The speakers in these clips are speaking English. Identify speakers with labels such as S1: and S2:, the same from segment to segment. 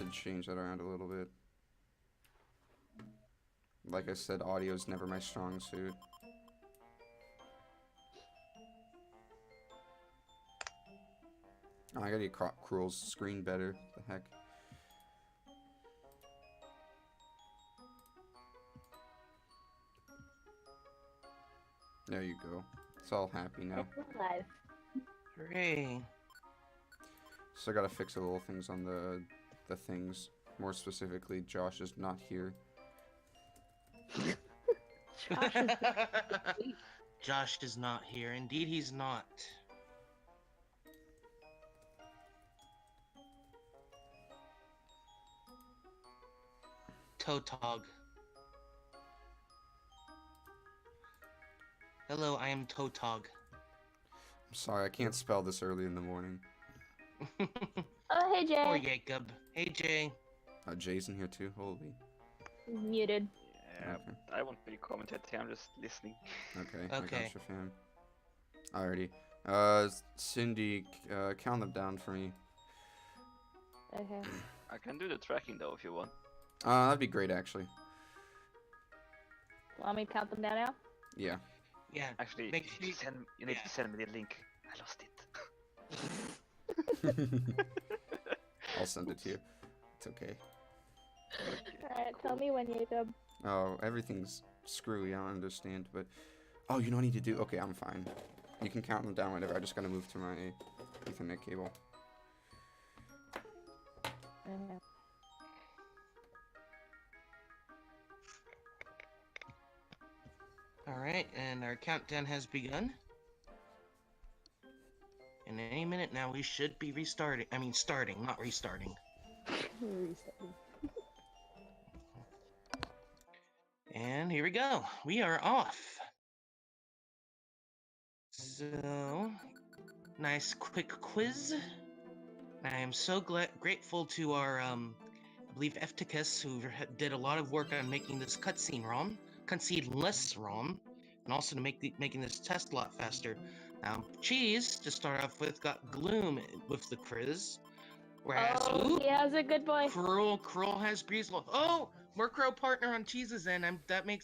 S1: to change that around a little bit. Like I said, audio is never my strong suit. Oh, I gotta get Crrool's screen better. The heck. There you go. It's all happy now.
S2: It's alive.
S3: Hooray.
S1: So I gotta fix the little things on the things. More specifically, Josh is not here.
S2: Josh is sweet.
S3: Josh is not here. Indeed, he's not. Totog. Hello, I am Totog.
S1: I'm sorry, I can't spell this early in the morning.
S2: Oh, hey,
S3: Poor
S2: Jay.
S3: Jacob. Hey, Jay.
S1: Jason here too. Holy.
S2: He's muted.
S4: Yeah,
S1: Okay.
S4: I won't be commentating, I'm just listening.
S1: Okay.
S3: Okay.
S1: I got your fam. Alrighty. Cindy, count them down for me.
S2: Okay.
S4: I can do the tracking though if you want.
S1: That'd be great actually.
S2: Want me to count them down now?
S1: Yeah.
S3: Yeah.
S4: Actually,
S3: Make sure
S4: you need
S3: yeah.
S4: to send me the link. I lost it.
S1: I'll send it to you. It's okay.
S2: Alright, tell me when you go.
S1: Oh, everything's screwy. I don't understand, but oh, you know what I need to do? Okay, I'm fine. You can count them down whenever. I just gotta move to my Ethernet cable.
S2: Okay.
S3: Alright, and our countdown has begun. In any minute now, we should be restarting. I mean, starting, not restarting.
S2: Resetting.
S3: And here we go. We are off. So, nice quick quiz. I am so grateful to our, I believe, Efticus, who did a lot of work on making this cutscene-less ROM, and also to making this test a lot faster. Cheese, to start off with, got Gloom with the quiz. Whereas,
S2: Oh, he has a good boy.
S3: Crrool has Breezewolf. Oh, Murkrow partner on Cheese's end. Gotta make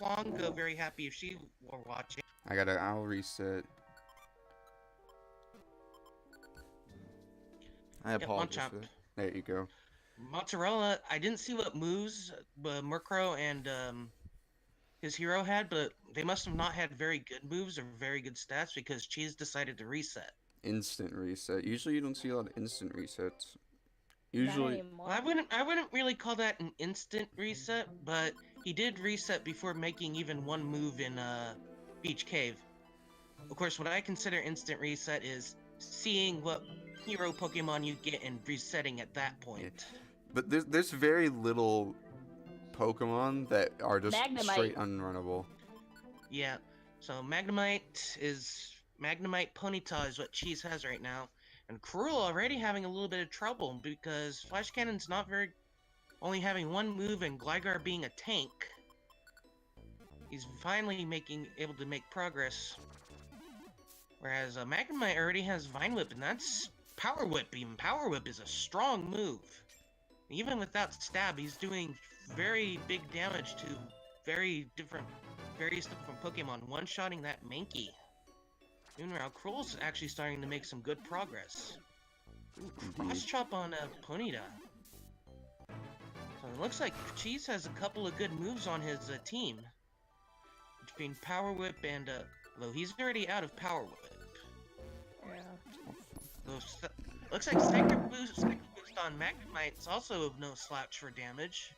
S3: Flongo very happy if she were watching.
S1: I'll reset. I apologize
S3: Munchop.
S1: for that. There you go.
S3: Mozzarella, I didn't see what moves Murkrow and his hero had, but they must have not had very good moves or very good stats because Cheese decided to reset.
S1: Instant reset. Usually you don't see a lot of instant resets.
S2: Not
S1: Usually,
S2: anymore.
S3: Well, I wouldn't really call that an instant reset, but he did reset before making even one move in Beach Cave. Of course, what I consider instant reset is seeing what hero Pokemon you get and resetting at that point.
S1: but there's very little Pokemon that are just
S2: Magnemite.
S1: straight unrunnable.
S3: Yeah, so Magnemite Ponyta is what Cheese has right now. And Crrool already having a little bit of trouble because Flash Cannon's only having one move and Gligar being a tank. He's finally able to make progress. Whereas Magnemite already has Vine Whip, and that's Power Whip even. Power Whip is a strong move. Even without stab, he's doing very big damage to various different Pokemon, one-shotting that Mankey. Meanwhile, Crrool's actually starting to make some good progress. Ooh, cross chop on Ponyta. So it looks like Cheese has a couple of good moves on his team. Between Power Whip and, though he's already out of Power Whip.
S2: Yeah.
S3: So, looks like second boost on Magnemite's also of no slouch for damage.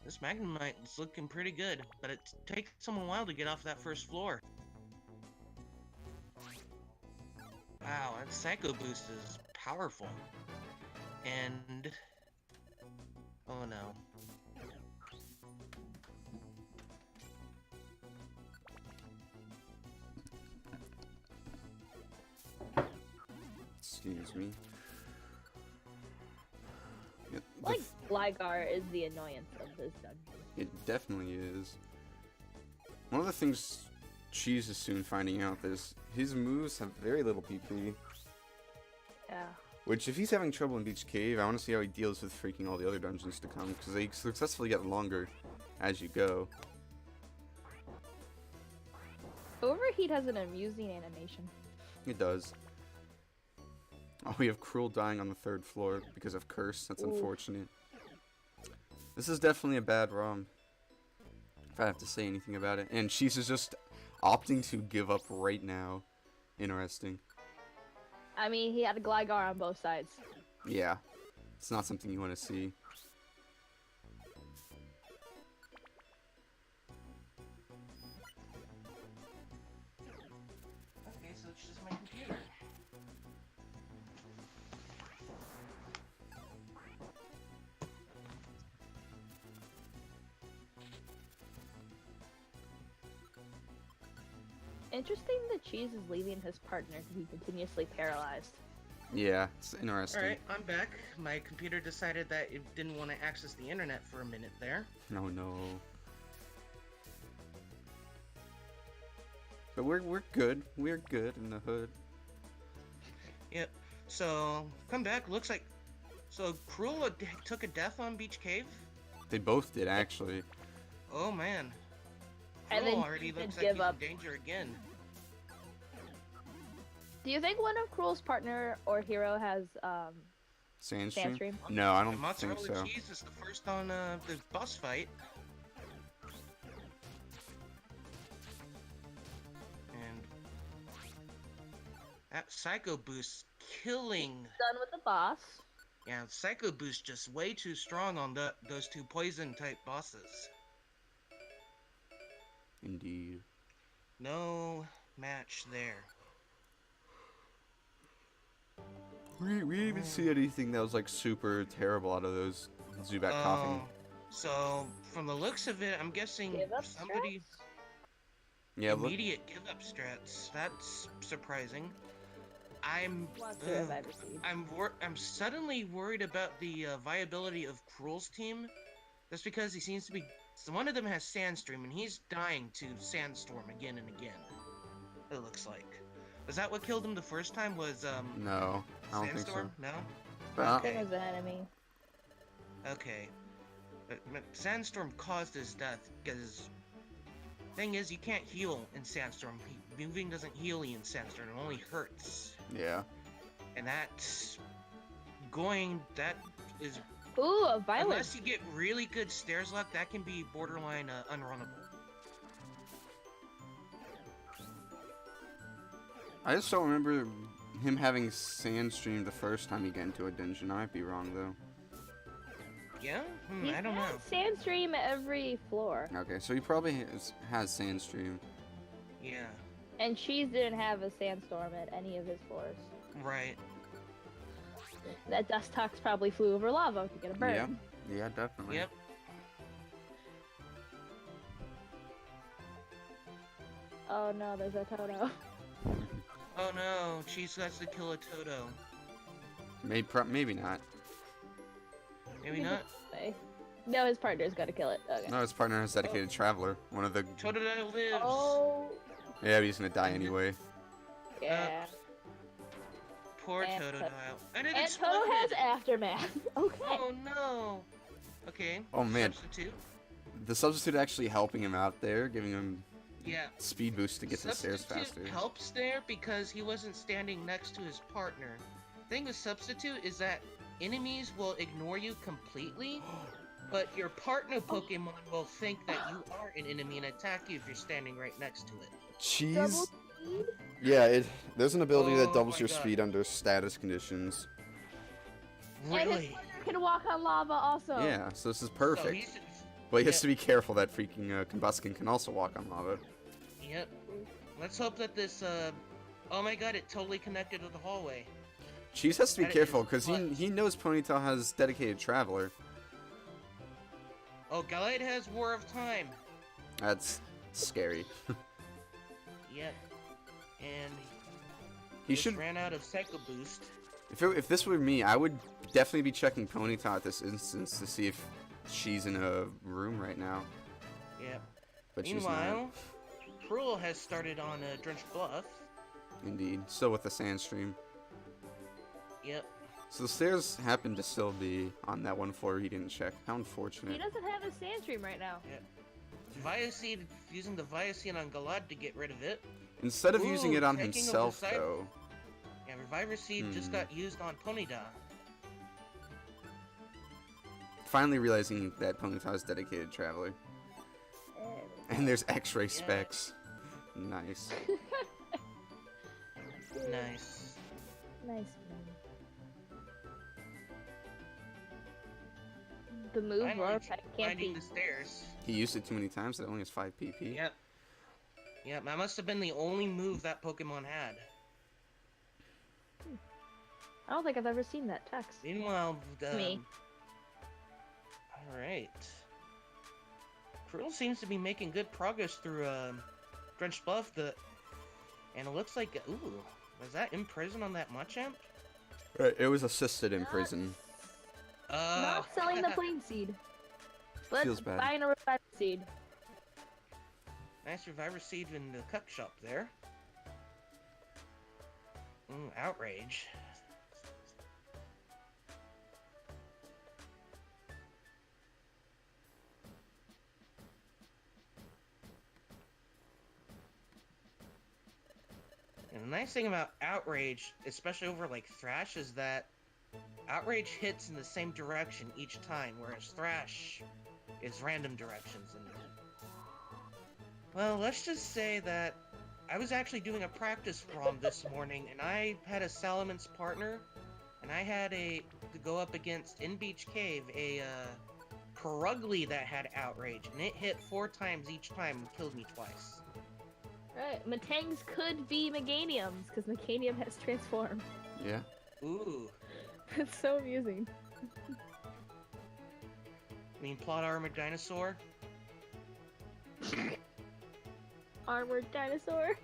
S3: This Magnemite is looking pretty good, but it takes him a while to get off that first floor. Wow, that Psycho Boost is powerful. And... oh no.
S1: Excuse me. Yeah,
S2: Like, Gligar is the annoyance of this dungeon.
S1: it definitely is. One of the things Cheese is soon finding out is his moves have very little PP.
S2: Yeah.
S1: Which, if he's having trouble in Beach Cave, I want to see how he deals with freaking all the other dungeons to come, because they successfully get longer as you go.
S2: Overheat has an amusing animation.
S1: It does. Oh, we have Crrool dying on the 3rd floor because of Curse. That's
S2: Ooh.
S1: unfortunate. This is definitely a bad ROM, if I have to say anything about it. And Cheez is just opting to give up right now. Interesting.
S2: I mean, he had a Gligar on both sides.
S1: Yeah. It's not something you want to see.
S3: Okay, so it's just my computer.
S2: Interesting that Cheez is leaving his partner to be continuously paralyzed.
S1: Yeah, it's interesting.
S3: Alright, I'm back. My computer decided that it didn't want to access the internet for a minute there.
S1: No, no. But we're good. We're good in the hood.
S3: Yep. So, come back. Looks like... So, Crrool took a death on Beach Cave?
S1: They both did, actually.
S3: Oh, man.
S2: And then
S3: Crrool already
S2: he
S3: looks
S2: did
S3: like
S2: give
S3: he's
S2: up.
S3: in danger again.
S2: Do you think one of Crrool's partner or hero has
S1: Sandstream?
S2: Sandstream?
S1: No, I don't think
S3: Mozzarella
S1: so.
S3: Cheese is the first on the boss fight. And that Psycho Boost killing.
S2: Done with the boss.
S3: Yeah, Psycho Boost just way too strong on those two poison type bosses.
S1: Indeed.
S3: No match there.
S1: We didn't even see anything that was like super terrible out of those Zubat coughing.
S3: So from the looks of it, I'm guessing
S2: Give up
S3: somebody
S2: strats?
S1: Yeah, look.
S3: immediate give up strats. That's surprising. I'm
S2: Monster have I ever seen.
S3: I'm suddenly worried about the viability of Crrool's team. That's because he seems to be one of them has Sandstream and he's dying to Sandstorm again and again. It looks like. Was that what killed him the first time? Was
S1: No, I don't think so.
S3: Sandstorm? No.
S1: Uh,
S2: Him as an enemy.
S3: Okay. But Sandstorm caused his death because thing is you can't heal in Sandstorm. Moving doesn't heal you in Sandstorm. It only hurts.
S1: Yeah.
S3: And that is
S2: Ooh, a violet.
S3: unless you get really good stairs luck, that can be borderline unrunnable.
S1: I just don't remember him having Sandstream the first time he got into a dungeon. I might be wrong though.
S3: Yeah?
S2: He
S3: I don't know.
S2: has Sandstream every floor.
S1: Okay, so he probably has Sandstream.
S3: Yeah.
S2: And Cheez didn't have a sandstorm at any of his floors.
S3: Right.
S2: That Dustox probably flew over lava to get a bird.
S1: Yeah. Yeah, definitely.
S3: Yep.
S2: Oh no, there's a Toto.
S3: Oh no, Cheese has to kill a Toto.
S1: Maybe not.
S3: Maybe not.
S2: No, his partner's gotta kill it. Okay.
S1: No, his partner has Dedicated Traveler. One of the.
S3: Totodile lives.
S2: Oh,
S1: Yeah, but he's gonna die anyway.
S2: yeah.
S3: Poor
S2: and
S3: Totodile. And it
S2: And
S3: exploded.
S2: Toto has Aftermath. Okay.
S3: Oh no. Okay.
S1: Oh, man.
S3: Substitute.
S1: The substitute actually helping him out there, giving him
S3: Yeah.
S1: speed boost to get to the stairs
S3: Substitute
S1: faster.
S3: helps there because he wasn't standing next to his partner. Thing with Substitute is that enemies will ignore you completely, but your partner Pokemon will think that you are an enemy and attack you if you're standing right next to it.
S2: Double
S1: Cheese.
S2: speed?
S1: Yeah, there's an ability that
S3: Oh
S1: doubles
S3: my
S1: your
S3: God.
S1: speed under status conditions.
S2: And his
S3: Really?
S2: partner can walk on lava also.
S1: Yeah, so this is
S3: So
S1: perfect.
S3: he's,
S1: But he has
S3: yeah.
S1: to be careful that freaking Combuskin can also walk on lava.
S3: Yep. Let's hope that this, oh my god, it totally connected to the hallway.
S1: Cheese has to be
S3: That
S1: careful
S3: is
S1: because
S3: fun.
S1: he knows Ponytail has Dedicated Traveler.
S3: Oh, Gallade has War of Time.
S1: That's scary.
S3: Yep. And
S1: He
S3: just
S1: should.
S3: ran out of Psycho Boost.
S1: If this were me, I would definitely be checking Ponytail at this instance to see if she's in a room right now.
S3: Yep.
S1: But she's
S3: Meanwhile, Crrool has started on Drenched Bluff.
S1: not. Indeed. Still with the Sandstream.
S3: Yep.
S1: So the stairs happen to still be on that one floor he didn't check. How
S2: He
S1: unfortunate.
S2: doesn't have a sand stream right now.
S3: Viaseed, using the Viaseed on Galad to get rid of it.
S1: Instead of using
S3: Ooh,
S1: it on
S3: taking of the
S1: himself,
S3: side-
S1: though.
S3: Yeah, Reviver Seed just got used on Ponyta.
S1: Finally realizing that Ponyta is dedicated traveler. And there's X-ray specs. Nice.
S3: Nice.
S2: Nice. The move
S3: Finally
S2: Roar Pet can't
S3: finding
S2: be.
S3: the stairs.
S1: He used it too many times. It only has 5 PP.
S3: Yep. Yep, that must have been the only move that Pokemon had.
S2: I don't think I've ever seen that text.
S3: Meanwhile,
S2: Me.
S3: Alright. Crrool seems to be making good progress through Drenched Bluff. And it looks like, ooh, was that in prison on that Machamp?
S1: Right, it was assisted in prison.
S2: Not selling the plain seed. Let's
S1: Feels bad.
S2: buy a revive seed.
S3: Nice Reviver Seed in the cup shop there. Outrage. And the nice thing about Outrage, especially over like Thrash, is that Outrage hits in the same direction each time, whereas Thrash is random directions. And well, let's just say that I was actually doing a practice ROM this morning, and I had a Salamence partner, and I had to go up against in Beach Cave a Crrool that had Outrage, and it hit 4 times each time and killed me twice.
S2: Right, Matangs could be Meganiums, because Meganium has transformed.
S1: Yeah.
S3: Ooh.
S2: It's so amusing.
S3: I mean, plot armored dinosaur.
S2: Armored dinosaur.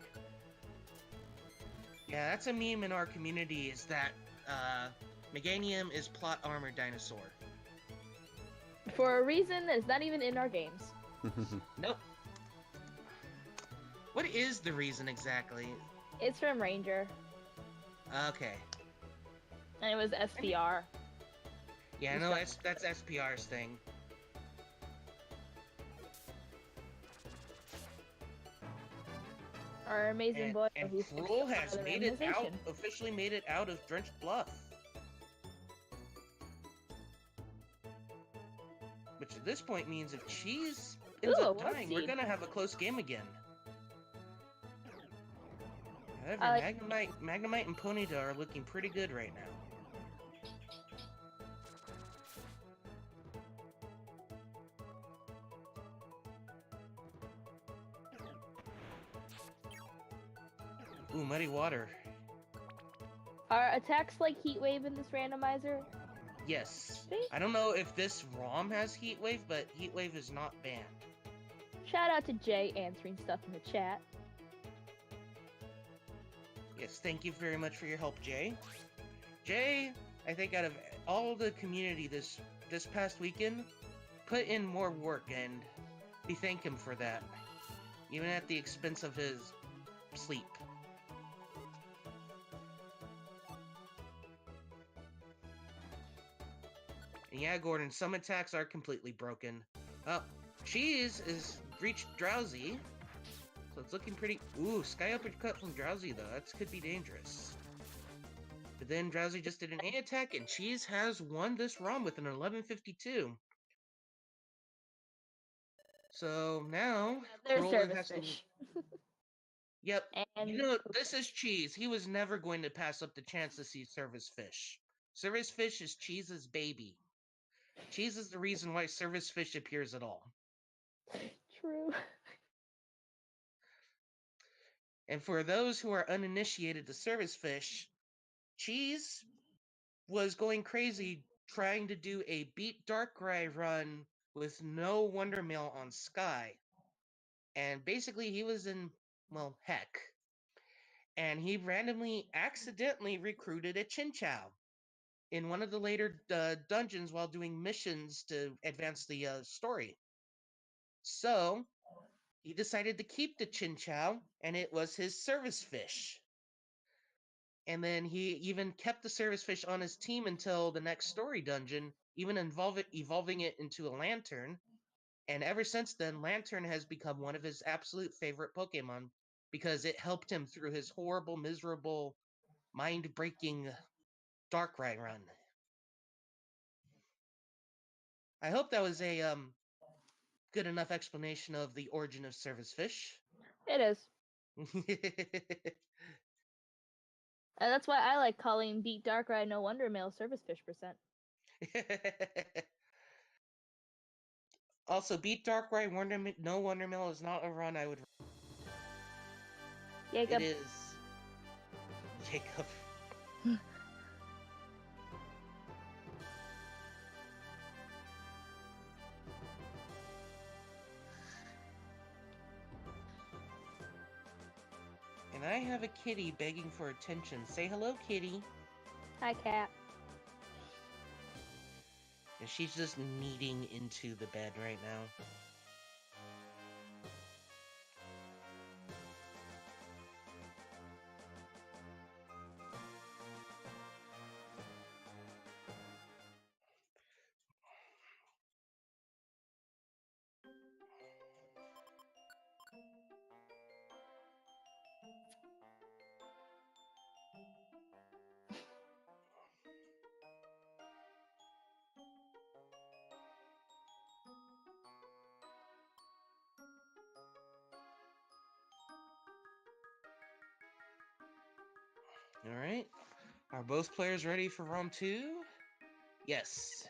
S3: Yeah, that's a meme in our community, is that Meganium is plot armored dinosaur.
S2: For a reason that's not even in our games.
S3: Nope. What is the reason exactly?
S2: It's from Ranger,
S3: Okay.
S2: and it was SPR.
S3: Yeah, I know that's SPR's thing.
S2: Our amazing boy.
S3: And
S2: who's
S3: Crrool has
S2: the
S3: made it out,
S2: randomization.
S3: officially made it out of Drenched Bluff. Which at this point means if Cheese ends
S2: Ooh,
S3: up
S2: one
S3: dying, we're
S2: seed.
S3: gonna have a close game again. However,
S2: I like-
S3: Magnemite and Ponyta are looking pretty good right now. Ooh, Muddy Water.
S2: Are attacks like Heat Wave in this randomizer?
S3: Yes.
S2: See?
S3: I don't know if this ROM has Heat Wave, but Heat Wave is not banned.
S2: Shout out to Jay answering stuff in the chat.
S3: Yes, thank you very much for your help, Jay. Jay, I think out of all the community this past weekend, put in more work, and we thank him for that. Even at the expense of his sleep. And yeah, Gordon, some attacks are completely broken. Oh, Cheese is reached Drowsy. So it's looking pretty... Ooh, Sky Uppercut from Drowsy, though. That could be dangerous. But then Drowsy just did an A attack, and Cheese has won this ROM with an 1152. So now...
S2: There's
S3: Crrool
S2: Service
S3: has to-
S2: Fish.
S3: Yep.
S2: And
S3: You know, this is Cheese. He was never going to pass up the chance to see Service Fish. Service Fish is Cheese's baby. Cheese is the reason why Service Fish appears at all.
S2: True.
S3: And for those who are uninitiated to Service Fish, Cheese was going crazy trying to do a Beat Darkrai run with no Wonder Mail on Sky. And basically he was in, well, heck. And he randomly, accidentally recruited a Chinchou in one of the later dungeons while doing missions to advance the story. So, he decided to keep the Chinchou, and it was his service fish. And then he even kept the service fish on his team until the next story dungeon, even evolving it into a lantern. And ever since then, Lantern has become one of his absolute favorite Pokemon because it helped him through his horrible, miserable, mind-breaking Darkrai run. I hope that was a good enough explanation of the origin of Service Fish.
S2: It is. And that's why I like calling Beat Darkrai No Wonder Male Service Fish percent.
S3: Also, Beat Darkrai No Wondermill is not a run I would.
S2: Jacob.
S3: It is Jacob. And I have a kitty begging for attention. Say hello, kitty.
S2: Hi, cat.
S3: And she's just kneading into the bed right now. Alright. Are both players ready for round 2? Yes.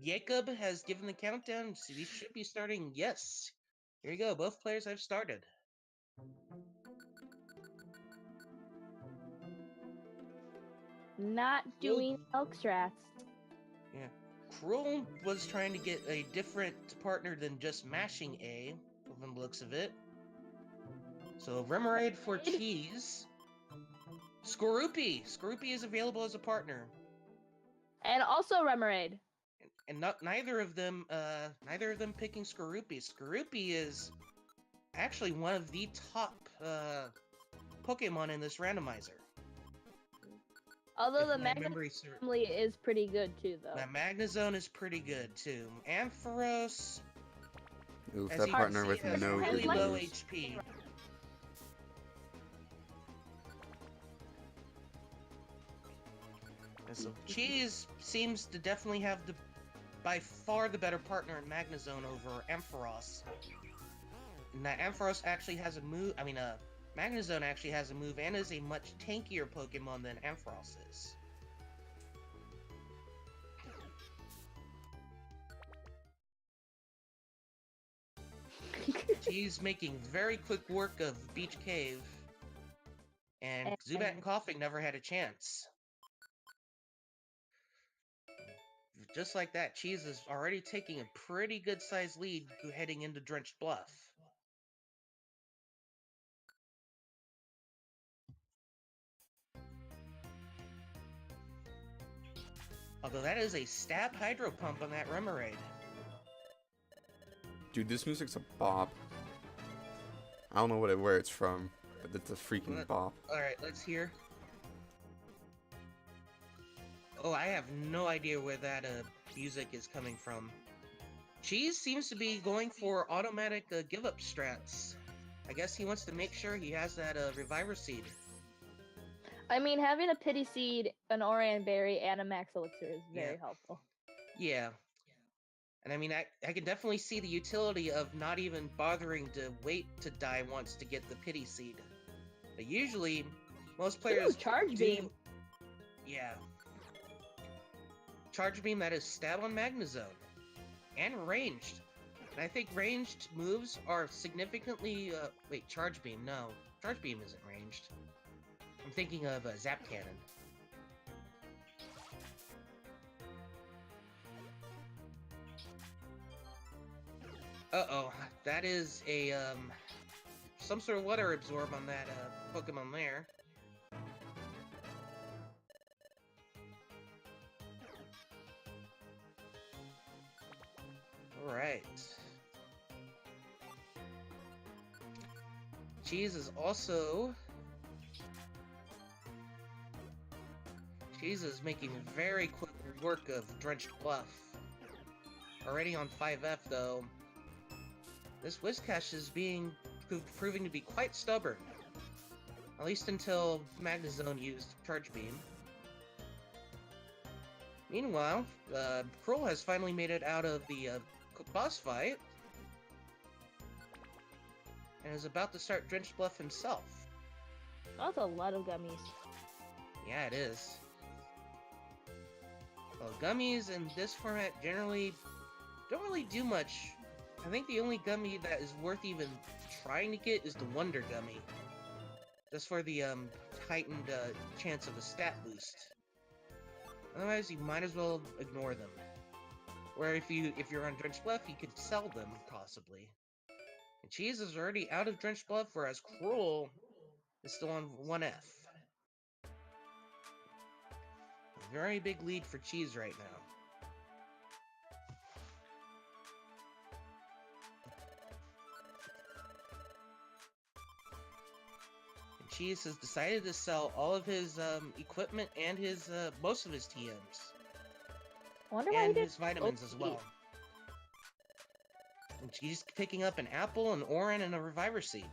S3: Jacob has given the countdown, so we should be starting. Yes. Here you go. Both players have started.
S2: Not doing milk strats.
S3: Yeah. Crrool was trying to get a different partner than just mashing A, from the looks of it. So, Remoraid for Cheese. Skorupi! Skorupi is available as a partner.
S2: And also Remoraid.
S3: And neither of them picking Skorupi. Skorupi is actually one of the top Pokemon in this randomizer.
S2: Although
S3: If
S2: the
S3: my
S2: Magnezone
S3: memory
S2: family is pretty good too, though.
S3: The Magnezone is pretty good too. Ampharos,
S1: Oof,
S3: as
S1: that
S3: you
S1: partner
S3: can
S1: with
S3: see, has
S1: no
S3: really
S2: moves.
S3: low
S1: moves.
S3: HP. And so Cheese seems to definitely have by far the better partner in Magnezone over Ampharos. And that Ampharos actually has a move. Magnezone actually has a move and is a much tankier Pokemon than Ampharos is. He's making very quick work of Beach Cave, and Zubat and Coughing never had a chance. Just like that, Cheese is already taking a pretty good-sized lead heading into Drenched Bluff. Although that is a stab Hydro Pump on that Remoraid.
S1: Dude, this music's a bop. I don't know where it's from, but it's a freaking bop.
S3: Alright, let's hear. Oh, I have no idea where that music is coming from. Cheese seems to be going for automatic give-up strats. I guess he wants to make sure he has that Reviver Seed.
S2: I mean, having a Pity Seed, an Orion Berry, and a Max Elixir is very helpful.
S3: Yeah. And I mean, I can definitely see the utility of not even bothering to wait to die once to get the Pity Seed. But usually, most players
S2: Charge Beam.
S3: Yeah. Charge Beam, that is stab on Magnezone. And ranged. And I think ranged moves are significantly... wait, Charge Beam, no. Charge Beam isn't ranged. I'm thinking of Zap Cannon. Uh-oh, that is a, some sort of water absorb on that, Pokemon there. Alright. Cheese is also Cheese is making very quick work of Drenched Bluff. Already on 5F though, this Whiscash is proving to be quite stubborn. At least until Magnezone used Charge Beam. Meanwhile, Crrool has finally made it out of the boss fight. And is about to start Drenched Bluff himself.
S2: That's a lot of gummies.
S3: Yeah, it is. Well, gummies in this format generally don't really do much. I think the only gummy that is worth even trying to get is the Wonder Gummy. Just for the heightened chance of a stat boost. Otherwise, you might as well ignore them. Where if you're on Drenched Bluff, you could sell them possibly. And Cheese is already out of Drenched Bluff, whereas Crrool is still on 1F. A very big lead for Cheese right now. And Cheese has decided to sell all of his equipment and his most of his TMs.
S2: I wonder why he
S3: And
S2: did
S3: his vitamins as well. And Cheese picking up an apple, an orange, and a reviver seed.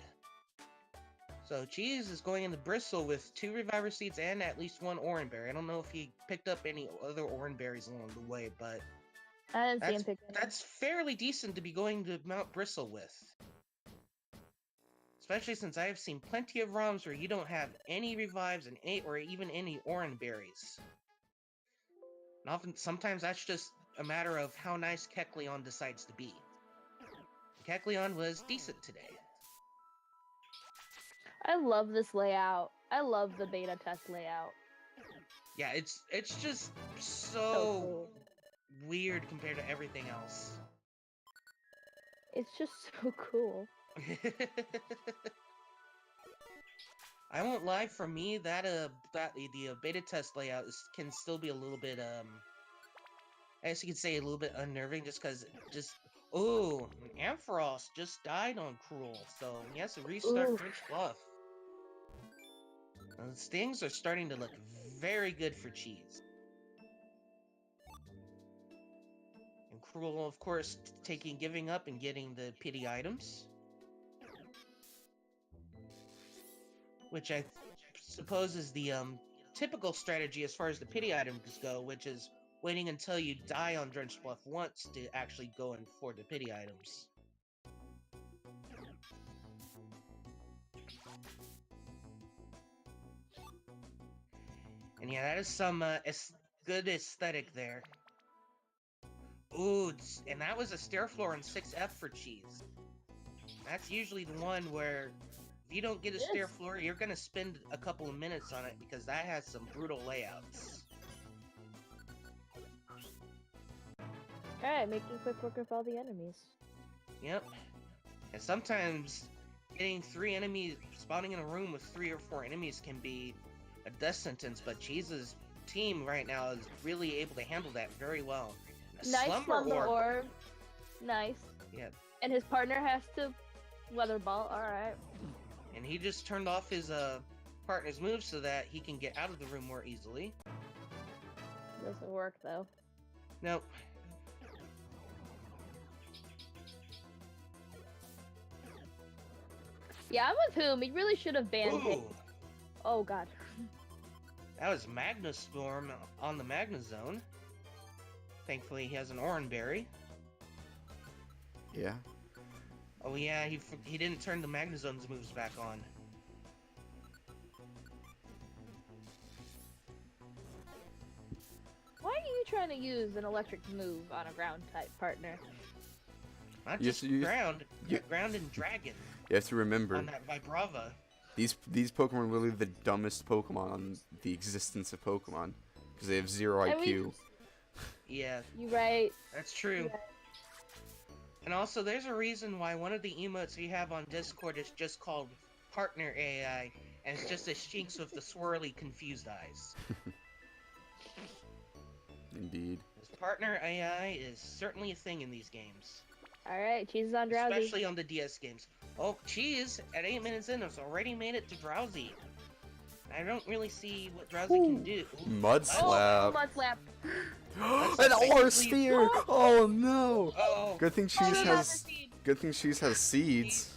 S3: So Cheese is going into Bristle with 2 reviver seeds and at least 1 orange berry. I don't know if he picked up any other orange berries along the way, but
S2: I didn't see him pick any.
S3: that's fairly decent to be going to Mount Bristle with. Especially since I have seen plenty of ROMs where you don't have any revives and or even any orange berries. And sometimes that's just a matter of how nice Kecleon decides to be. Kecleon was decent today.
S2: I love this layout. I love the beta test layout.
S3: Yeah, it's just
S2: So
S3: so
S2: cool.
S3: weird compared to everything else.
S2: It's just so cool.
S3: I won't lie, for me that the beta test layout can still be a little bit I guess you could say a little bit unnerving, just because oh, Ampharos just died on Crrool, so he has to restart
S2: Ooh.
S3: Drenched Bluff. Things are starting to look very good for Cheese. And Crrool, of course, giving up and getting the pity items. Which I suppose is the typical strategy as far as the pity items go, which is waiting until you die on Drenched Bluff once to actually go in for the pity items. And yeah, that is some good aesthetic there. Ooh, and that was a stair floor in 6F for Cheese. That's usually the one where if you don't get a stair floor, you're gonna spend a couple of minutes on it because that has some brutal layouts.
S2: Alright, making quick work of all the enemies.
S3: Yep. And sometimes getting 3 enemies, spawning in a room with 3 or 4 enemies can be a death sentence, but Cheese's team right now is really able to handle that very well.
S2: Nice slumber orb. Nice.
S3: Yeah.
S2: And his partner has to weather ball. Alright.
S3: And he just turned off his partner's move so that he can get out of the room more easily.
S2: Doesn't work though.
S3: Nope.
S2: Yeah, I'm with whom. He really should have banned him.
S3: Ooh,
S2: Oh god.
S3: that was Magna Storm on the Magnezone. Thankfully, he has an orange berry.
S1: Yeah.
S3: Oh yeah, he didn't turn the Magnezone's moves back on.
S2: Why are you trying to use an electric move on a ground type partner?
S3: Not
S1: You
S3: just
S1: have to use-
S3: ground,
S1: you-
S3: ground and dragon
S1: You have to remember,
S3: on that Vibrava.
S1: these Pokemon are literally the dumbest Pokemon on the existence of Pokemon. Because they have 0
S2: I
S1: IQ.
S2: mean-
S3: Yeah,
S2: You right.
S3: that's true.
S2: Yeah.
S3: And also, there's a reason why one of the emotes we have on Discord is just called Partner AI, and it's just a Shinx with the swirly, confused eyes.
S1: Indeed.
S3: This Partner AI is certainly a thing in these games.
S2: Alright, Cheese is on Drowsy.
S3: Especially on the DS games. Oh, Cheese, at 8 minutes in, has already made it to Drowsy. I don't really see what Drowsy can do.
S1: Mud slap.
S2: Mud slap.
S3: That's
S1: An
S3: basically-
S1: ore sphere! Oh no!
S3: Oh,
S1: Good thing Cheese
S2: he got
S1: has.
S2: the seed.
S1: Good thing Cheese has seeds.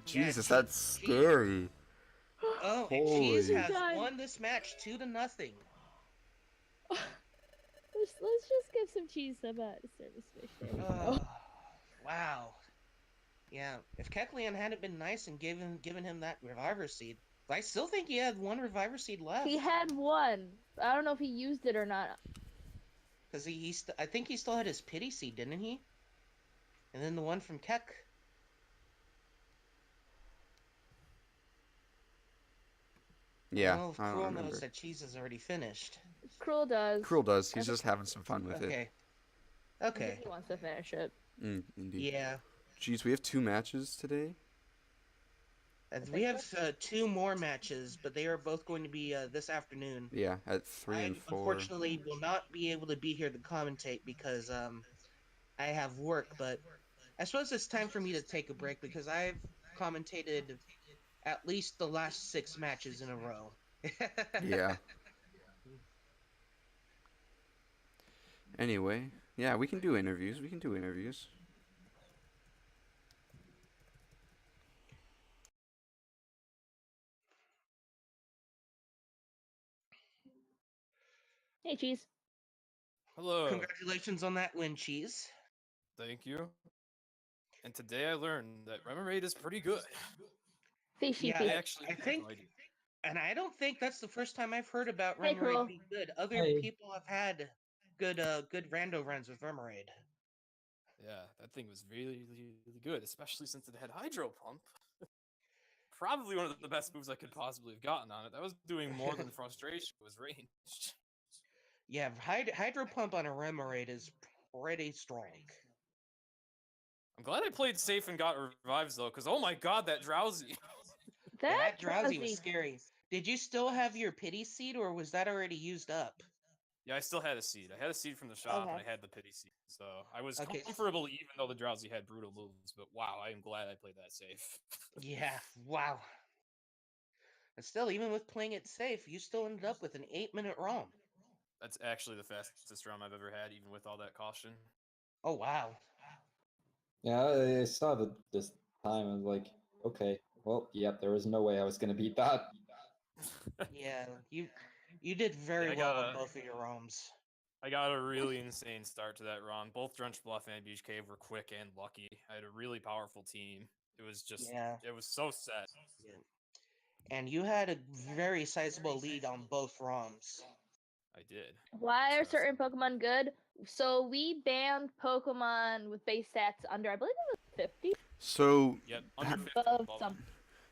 S3: Yeah,
S1: Jesus,
S3: Cheese-
S1: that's scary.
S3: Oh, and
S1: Holy.
S3: Cheese has
S2: God.
S3: won this match 2-0.
S2: Let's just give some cheese some service fish. There we go.
S3: Wow. Yeah, if Keklian hadn't been nice and given him that reviver seed, I still think he had one reviver seed left.
S2: He had one. I don't know if he used it or not.
S3: Because I think he still had his pity seed, didn't he? And then the one from Kek.
S1: Yeah,
S3: Well, if
S1: I don't
S3: Crrool
S1: remember.
S3: knows that Cheese is already finished.
S2: Crrool does.
S1: Crrool does. He's just having some fun with it.
S3: Okay.
S2: I
S3: Okay.
S2: think he wants to finish it.
S1: Indeed.
S3: Yeah.
S1: Jeez, we have 2 matches today.
S3: We have 2 more matches, but they are both going to be this afternoon.
S1: Yeah, at 3 and 4.
S3: Unfortunately will not be able to be here to commentate because I have work, but I suppose it's time for me to take a break because I've commentated at least the last 6 matches in a row.
S1: Yeah. Anyway, yeah, we can do interviews. We can do interviews.
S2: Hey, cheese.
S5: Hello.
S3: Congratulations on that win, Cheese.
S5: Thank you. And today I learned that Remoraid is pretty good.
S2: Fishy
S3: Yeah,
S2: feet.
S5: I actually
S3: I
S5: have
S3: think-
S5: no idea.
S3: And I don't think that's the first time I've heard about
S2: Hey,
S3: Remoraid
S2: Crrool.
S3: being good. Other
S6: Hey.
S3: people have had good rando runs with Remoraid.
S5: Yeah, that thing was really, really good, especially since it had Hydro Pump. Probably one of the best moves I could possibly have gotten on it. That was doing more than Frustration was ranged.
S3: Yeah, Hydro Pump on a Remoraid is pretty strong.
S5: I'm glad I played safe and got revives though, because oh my god, that drowsy.
S3: That drowsy was scary. Did you still have your pity seed, or was that already used up?
S5: Yeah, I still had a seed. I had a seed from the shop, and
S2: Okay.
S5: I had the pity seed. So I was
S3: Okay.
S5: comfortable even though the drowsy had brutal moves. But wow, I am glad I played that safe.
S3: Yeah, wow. And still, even with playing it safe, you still ended up with an 8-minute ROM.
S5: That's actually the fastest round I've ever had, even with all that caution.
S3: Oh, wow.
S6: Yeah, I saw this time. I was like, okay, well, yep, there was no way I was gonna beat that.
S3: Yeah, you did very
S5: I
S3: well
S5: got
S3: on
S5: a-
S3: both of your ROMs.
S5: I got a really insane start to that run. Both Drench Bluff and Beach Cave were quick and lucky. I had a really powerful team. It was just,
S3: Yeah.
S5: it was so set.
S3: Yeah. And you had a very sizable lead on both ROMs.
S5: I did.
S2: Why are
S5: So-
S2: certain Pokemon good? So we banned Pokemon with base stats under, I believe it was 50.
S1: So,
S5: Yep, under 50.
S2: Above
S5: above.
S2: some.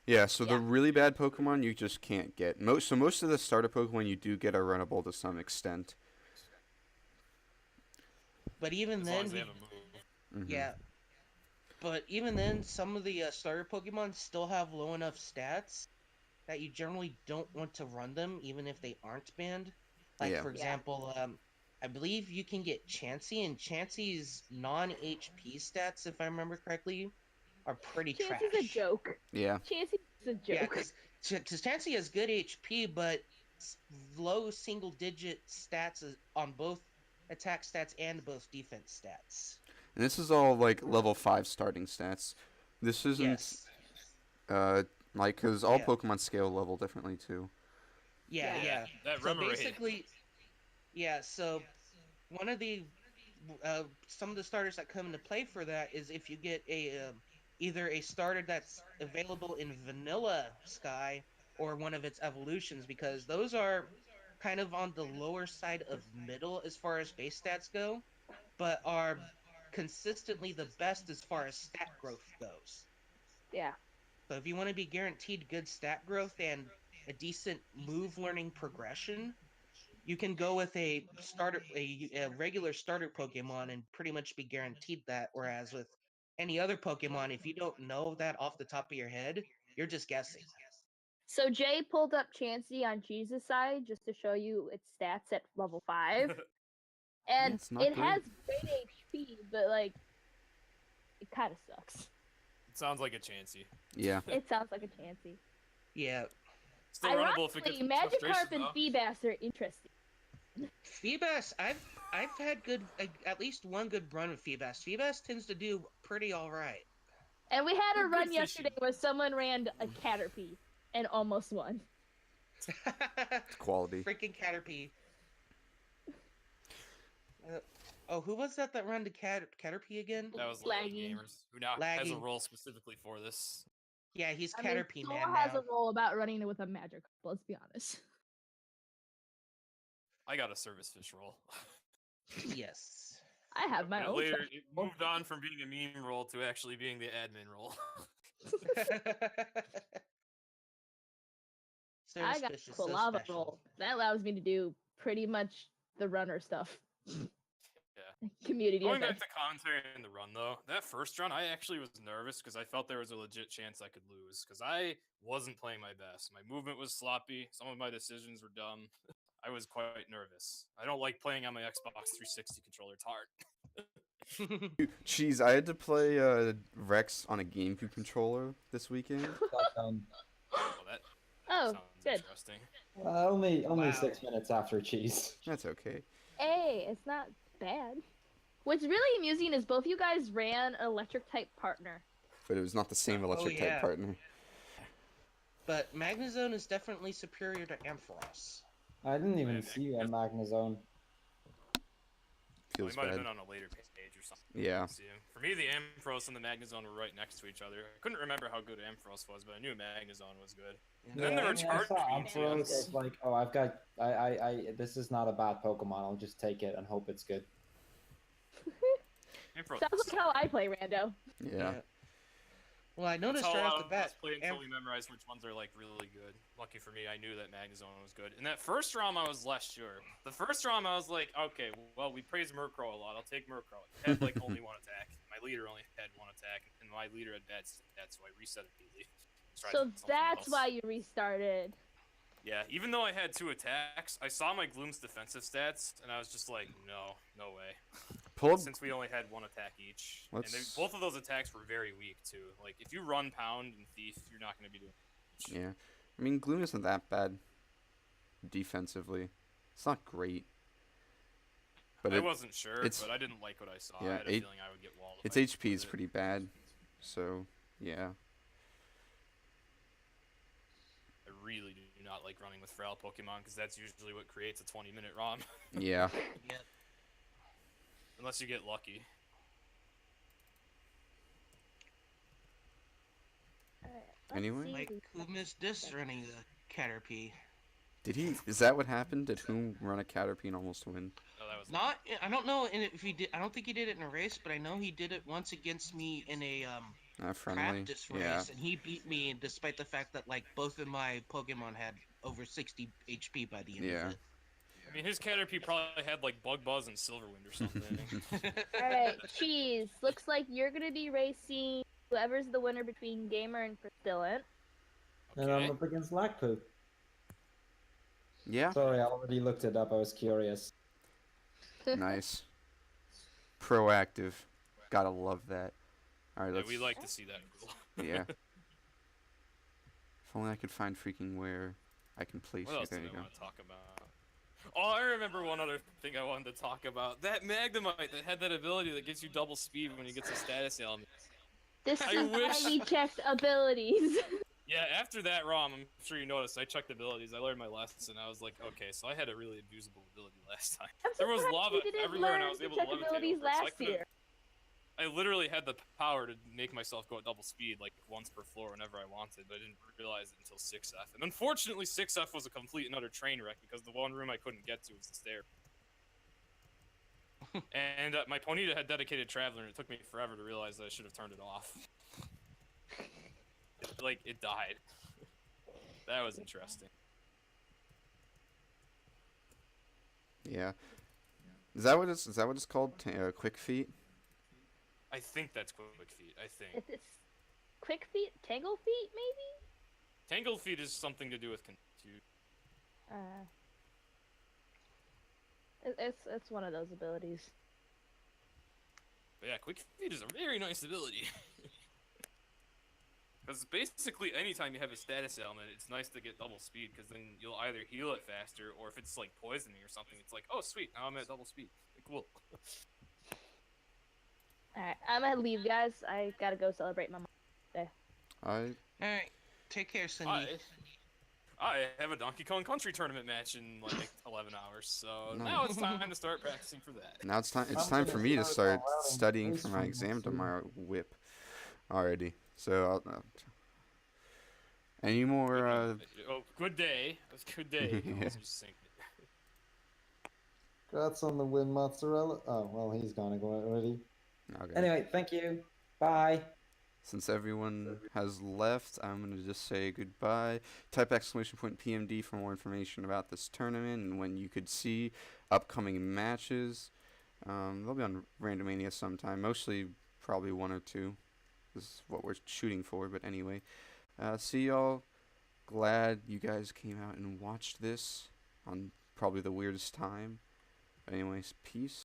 S1: yeah, so the
S2: Yeah.
S1: really bad Pokemon you just can't get. Most of the starter Pokemon you do get are runnable to some extent.
S3: But even
S5: As long
S3: then,
S5: as they have a move.
S1: Mhm.
S3: yeah. But even then, some of the starter Pokemon still have low enough stats that you generally don't want to run them, even if they aren't banned. Like,
S1: Yeah.
S3: for
S2: Yeah.
S3: example, I believe you can get Chansey, and Chansey's non-HP stats, if I remember correctly, are pretty trash.
S2: Chansey's a joke.
S1: Yeah.
S2: Chansey's a joke.
S3: Yeah, because Chansey has good HP, but low single-digit stats on both attack stats and both defense stats.
S1: And this is all like level 5 starting stats. This isn't
S3: Yes.
S1: like cuz all
S3: Yeah.
S1: Pokemon scale level differently too.
S3: Yeah,
S2: Yeah.
S3: yeah.
S5: That
S3: So
S5: Remoraid.
S3: basically, yeah. So one of the some of the starters that come into play for that is if you get a either a starter that's available in Vanilla Sky or one of its evolutions, because those are kind of on the lower side of middle as far as base stats go, but are consistently the best as far as stat growth goes.
S2: Yeah.
S3: So if you want to be guaranteed good stat growth and a decent move learning progression, you can go with a regular starter Pokemon and pretty much be guaranteed that. Whereas with any other Pokemon, if you don't know that off the top of your head, you're just guessing.
S2: So Jay pulled up Chansey on Cheese's side just to show you its stats at level 5. And
S1: it's not
S2: it
S1: great.
S2: has great HP, but like it kind of sucks.
S5: It sounds like a Chansey.
S1: Yeah.
S2: It sounds like a Chansey.
S3: Yeah.
S5: Still runnable if it gets
S2: Ironically, Magikarp
S5: frustration,
S2: and
S5: though.
S2: Feebas are interesting.
S3: Feebas, I've had at least one good run with Feebas. Feebas tends to do pretty all right.
S2: And we had
S5: They're
S2: a
S5: good
S2: run yesterday
S5: fishy.
S2: where someone ran a Caterpie and almost won.
S1: It's quality.
S3: Freaking Caterpie. Oh, who was that ran to Caterpie again?
S5: That was
S2: Lagging.
S5: Gamers, who now has a
S3: Lagging.
S5: role specifically for this.
S3: Yeah, he's
S2: I mean,
S3: Caterpie
S2: Soul
S3: man
S2: has
S3: now.
S2: a role about running with a Magikarp, let's be honest.
S5: I got a service fish role.
S3: Yes.
S2: I have my
S5: But
S2: own.
S5: later, it moved on from being a meme role to actually being the admin role.
S2: I got
S3: Fish is
S2: a
S3: so
S2: Quilava
S3: special.
S2: role. That allows me to do pretty much the runner stuff.
S5: Yeah.
S2: Community
S5: Going back
S2: events.
S5: to commentary in the run, though, that first run, I actually was nervous because I felt there was a legit chance I could lose because I wasn't playing my best. My movement was sloppy. Some of my decisions were dumb. I was quite nervous. I don't like playing on my Xbox 360 controller. It's hard.
S1: Jeez, I had to play Rex on a GameCube controller this weekend.
S5: Oh, that
S2: Oh,
S5: sounds
S2: good.
S5: interesting.
S6: Only
S3: Wow.
S6: 6 minutes after Cheese.
S1: That's okay.
S2: Hey, it's not bad. What's really amusing is both you guys ran an electric type partner.
S1: But it was not the same electric
S3: yeah.
S1: type partner.
S3: But Magnezone is definitely superior to Ampharos.
S6: I didn't even
S5: Man,
S6: see a Magnezone.
S5: We
S1: Feels
S5: might have
S1: bad.
S5: been on a later page or something.
S1: Yeah.
S5: See him. For me, the Ampharos and the Magnezone were right next to each other. I couldn't remember how good Ampharos was, but I knew Magnezone was good. And then there were
S6: I
S5: charge
S6: saw
S5: beams.
S6: Ampharos, it's like, oh, I've got, this is not a bad Pokemon. I'll just take it and hope it's good.
S5: Ampharos
S2: Sounds like how I play Rando.
S1: Yeah.
S3: Well, I
S5: That's
S3: noticed
S5: how
S3: right
S5: a
S3: off
S5: lot
S3: the
S5: of
S3: bat.
S5: us play until we memorize which ones are like really good. Lucky for me, I knew that Magnezone was good. In that first ROM, I was less sure. The first ROM, I was like, okay, well, we praise Murkrow a lot. I'll take Murkrow. It had like only one attack. My leader only had one attack, and my leader had bad stats, so I reset it immediately. Tried
S2: So
S5: something
S2: that's
S5: else.
S2: why you restarted.
S5: Yeah, even though I had 2 attacks, I saw my Gloom's defensive stats, and I was just like, no way.
S1: Pull up.
S5: Since we only had 1 attack each. And
S1: Let's-
S5: both of those attacks were very weak, too. Like, if you run Pound and Thief, you're not going to be doing much.
S1: Yeah. I mean, Gloom isn't that bad defensively. It's not great. But
S5: I wasn't sure,
S1: it's-
S5: but I didn't like what I saw.
S1: yeah,
S5: I had a feeling I would get walled. if
S1: its
S5: I
S1: HP is
S5: did it.
S1: pretty bad. So, yeah.
S5: I really do not like running with frail Pokemon, because that's usually what creates a 20-minute ROM.
S1: Yeah.
S3: Yeah.
S5: Unless you get lucky.
S2: Alright,
S1: Anyway?
S2: see
S3: Like,
S2: who-
S3: who missed this running the Caterpie?
S1: Did he? Is that what happened? Did whom run a Caterpie and almost win?
S5: Oh, that was
S3: Not, I don't know if he did. I don't think he did it in a race, but I know he did it once against me in a
S1: Friendly.
S3: practice race,
S1: Yeah.
S3: and he beat me, despite the fact that like both of my Pokemon had over 60 HP by the end
S1: Yeah.
S3: of it.
S5: I mean, his Caterpie probably had like Bug Buzz and Silverwind or something.
S2: Alright, Cheese. Looks like you're gonna be racing whoever's the winner between Gamer and Pristillant.
S6: And I'm up against Lackpoo.
S1: Yeah.
S6: Sorry, I already looked it up. I was curious.
S1: Nice. Proactive. Gotta love that. Alright,
S5: Yeah,
S1: let's.
S5: we like to see that.
S1: Yeah. If only I could find freaking where I can place
S5: What
S1: you.
S5: else
S1: There
S5: did
S1: you
S5: I
S1: go.
S5: want to talk about? Oh, I remember one other thing I wanted to talk about. That Magnemite that had that ability that gives you double speed when he gets a status ailment.
S2: This
S5: I
S2: is
S5: wish-
S2: why we checked abilities.
S5: Yeah, after that ROM, I'm sure you noticed, I checked abilities. I learned my lesson. I was like, okay, so I had a really abusable ability last time.
S2: I'm
S5: There was
S2: surprised
S5: lava
S2: you didn't
S5: everywhere, and I
S2: learn
S5: was
S2: to
S5: able to
S2: check
S5: levitate
S2: abilities
S5: over it, so I
S2: last
S5: could've-
S2: year.
S5: I literally had the power to make myself go at double speed, like, once per floor whenever I wanted, but I didn't realize it until 6F. And unfortunately, 6F was a complete and utter train wreck, because the one room I couldn't get to was the stair. And my Ponyta had dedicated Traveler, and it took me forever to realize that I should have turned it off. It died. That was interesting.
S1: Yeah. Is that what it's called? Quick feet?
S5: I think that's Quick Feet, I think.
S2: It's Quick Feet? Tangle Feet, maybe?
S5: Tangled Feet is something to do with Confuse.
S2: It's one of those abilities.
S5: But yeah, Quick Feet is a very nice ability. Because basically, anytime you have a status ailment, it's nice to get double speed, because then you'll either heal it faster, or if it's like poisoning or something, it's like, oh sweet, now I'm at double speed. Cool.
S2: Alright, I'm gonna leave, guys. I gotta go celebrate my mom's day.
S3: Alright, take care, Cindy.
S5: I have a Donkey Kong Country tournament match in like 11 hours, so
S1: No.
S5: now it's time to start practicing for that.
S1: Now it's time. It's
S6: I'm
S1: time
S6: gonna
S1: for me to
S6: start
S1: start
S6: allowing
S1: studying
S6: voice
S1: for my
S6: readings
S1: exam
S6: soon.
S1: tomorrow. Whip, already. So, any more?
S5: Oh, good day. Good day.
S1: Yeah.
S5: Also just sync it.
S6: Congrats on the win, Mozzarella. Oh, well, he's gonna go already.
S1: Okay.
S6: Anyway, thank you. Bye.
S1: Since everyone has left, I'm gonna just say goodbye. Type !PMD for more information about this tournament and when you could see upcoming matches. They'll be on Randomania sometime. Mostly, probably 1 or 2. This is what we're shooting for. But anyway, see y'all. Glad you guys came out and watched this on probably the weirdest time. But anyways, peace.